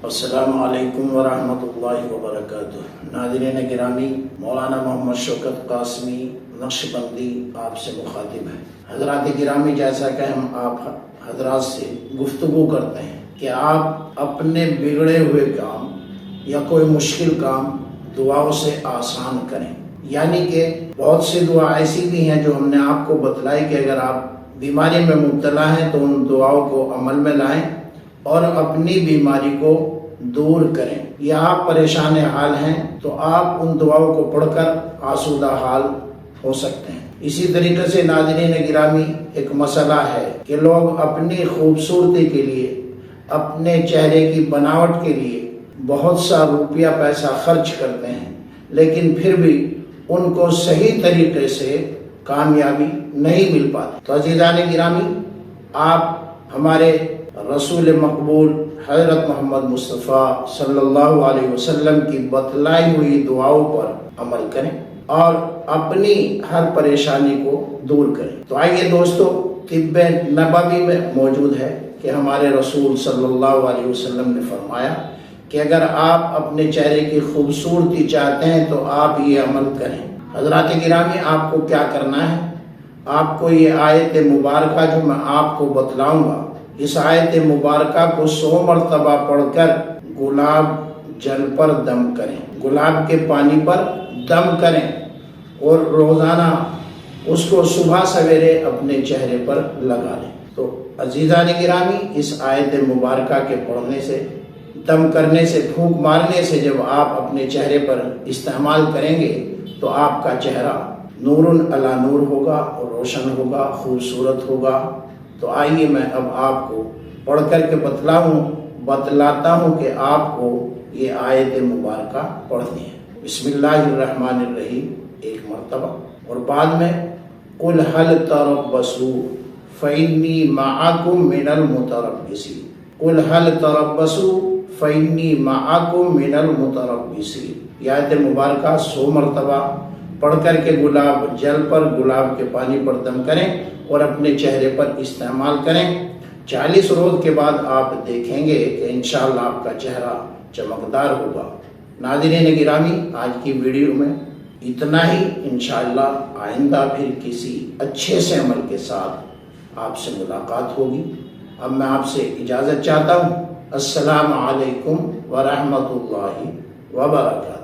السلام علیکم ورحمۃ اللہ وبرکاتہ۔ ناظرین گرامی، مولانا محمد شوکت قاسمی نقشبندی آپ سے مخاطب ہے۔ حضرات گرامی، جیسا کہ ہم آپ حضرات سے گفتگو کرتے ہیں کہ آپ اپنے بگڑے ہوئے کام یا کوئی مشکل کام دعاؤں سے آسان کریں، یعنی کہ بہت سی دعا ایسی بھی ہیں جو ہم نے آپ کو بتلائی کہ اگر آپ بیماری میں مبتلا ہیں تو ان دعاؤں کو عمل میں لائیں اور اپنی بیماری کو دور کریں، یا آپ پریشان حال ہیں تو آپ ان دعاؤں کو پڑھ کر آسودہ حال ہو سکتے ہیں۔ اسی طریقے سے ناظرین گرامی، ایک مسئلہ ہے کہ لوگ اپنی خوبصورتی کے لیے، اپنے چہرے کی بناوٹ کے لیے بہت سا روپیہ پیسہ خرچ کرتے ہیں، لیکن پھر بھی ان کو صحیح طریقے سے کامیابی نہیں مل پاتی۔ تو عزیزان گرامی، آپ ہمارے رسول مقبول حضرت محمد مصطفیٰ صلی اللہ علیہ وسلم کی بتلائی ہوئی دعاؤں پر عمل کریں اور اپنی ہر پریشانی کو دور کریں۔ تو آئیے دوستو، طب نبوی میں موجود ہے کہ ہمارے رسول صلی اللہ علیہ وسلم نے فرمایا کہ اگر آپ اپنے چہرے کی خوبصورتی چاہتے ہیں تو آپ یہ عمل کریں۔ حضرات گرامی، آپ کو کیا کرنا ہے؟ آپ کو یہ آیت مبارکہ جو میں آپ کو بتلاؤں گا، اس آیت مبارکہ کو 100 مرتبہ پڑھ کر گلاب جل پر دم کریں، گلاب کے پانی پر دم کریں، اور روزانہ اس کو صبح سویرے اپنے چہرے پر لگا لیں۔ تو عزیزان گرامی، اس آیت مبارکہ کے پڑھنے سے، دم کرنے سے، پھونک مارنے سے جب آپ اپنے چہرے پر استعمال کریں گے تو آپ کا چہرہ نور علی نور ہوگا اور روشن ہوگا، خوبصورت ہوگا۔ تو آئیے میں اب آپ کو پڑھ کر کے بتلاتا ہوں کہ آپ کو یہ آیت مبارکہ پڑھنی ہے۔ بسم اللہ الرحمن الرحیم ایک مرتبہ، اور بعد میں قل هل تربصوا فإنی معکم من المتربصین، قل هل تربصوا فإنی معکم من المتربصین۔ یہ آیت مبارکہ 100 مرتبہ پڑھ کر کے گلاب جل پر، گلاب کے پانی پر دم کریں اور اپنے چہرے پر استعمال کریں۔ 40 روز کے بعد آپ دیکھیں گے کہ انشاءاللہ آپ کا چہرہ چمکدار ہوگا۔ ناظرین گرامی، آج کی ویڈیو میں اتنا ہی۔ انشاءاللہ آئندہ پھر کسی اچھے سے عمل کے ساتھ آپ سے ملاقات ہوگی۔ اب میں آپ سے اجازت چاہتا ہوں۔ السلام علیکم ورحمۃ اللہ وبرکاتہ۔